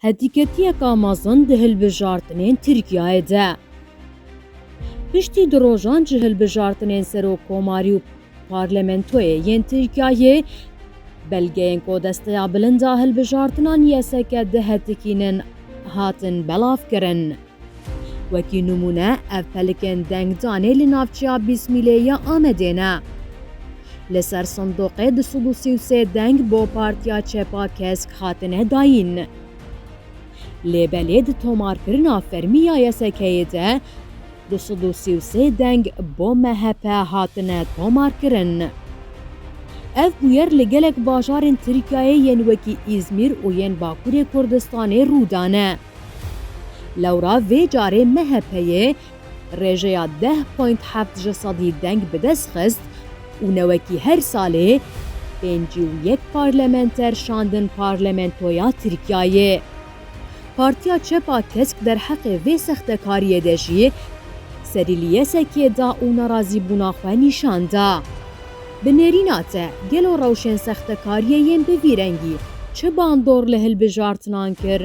Hetîketiyeka mezin di hilbijartinên Tirkiyeyê de. Piştî di rojan ji hilbijartinên Serokkomarî û Parlamentoyê yên Tirkiyeyê, belgeyên Kodesteya Bilind a hilbijartinan yeseke di hetikînin hatin belavkirin. Wekî nimûne ev pelikên dengdanê li navçeya Bîsmîleyê Amedê ne. Li ser sindoqê 233 deng bo Partiya Çepa Kesk hatine dayîn. Lêbelê di tomarkirina fermiya yesekeyê de 233 deng bo MHP hatine tomarkirin. Ev bûyer li gelek bajarên Tirkiyeyê yên wekî İzmîr û yên Bakurê Kurdistanê rûdane. Lewra vê carê MHP'yê rêjeya 10.7% deng bi dest xist û newekî her salê 51 parlamenter şandin Parlamentoya Tirkiyeyê. Partiya Çepa Kesk derheqê vê sextekariyê de jî serî li yesekê da û nerazîbûna xwe nîşan da. Bi nêrîna te gelo rewşên sextekariyê yên bi vî rengî çi bandor li hilbijartinan kir?